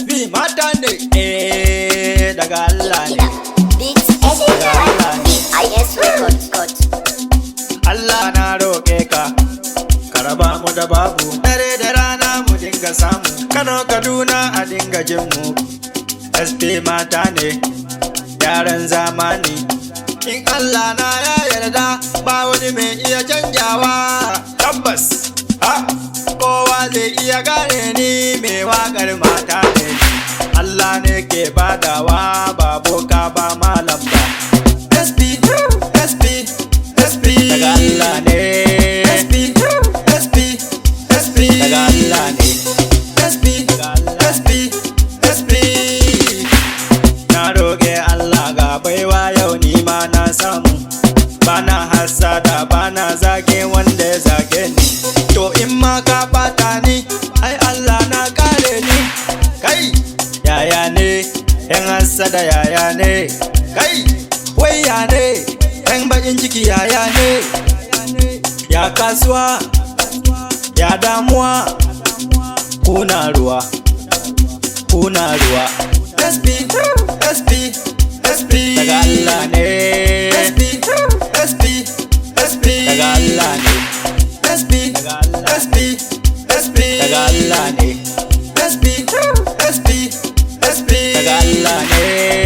SP mata ne, daga Allah ne. Daga Allah ne. Allah na roƙe ka, ka raba mu da babu. Dare da rana mu dinga samu, Kano Kaduna a dinga jin mu. SP mata ne, yaran zamani. In Allah na ya yarda, ba wani mai iya canjawa. Tabbas, kowa zai iya gane ni mai waƙar mata ne. Allah ne ke badawa, ba boka ba malam ba. SP daga Allah ne. SP daga Allah ne. SP na roƙe Allah ga baiwa yau ni ma na samu. Bana hasada, bana zage wanda ya zage ni. To in ma ka bata ni, ai Allah na kare ni. Kai yaya ne, yan hasada yaya ne. Kai wai ya ne, yan bakin ciki yaya ne. Ya kasuwa, ya damuwa, kuna ruwa. SP daga Allah ne. SP daga Allah ne. daga Allah ne. daga Allah ne.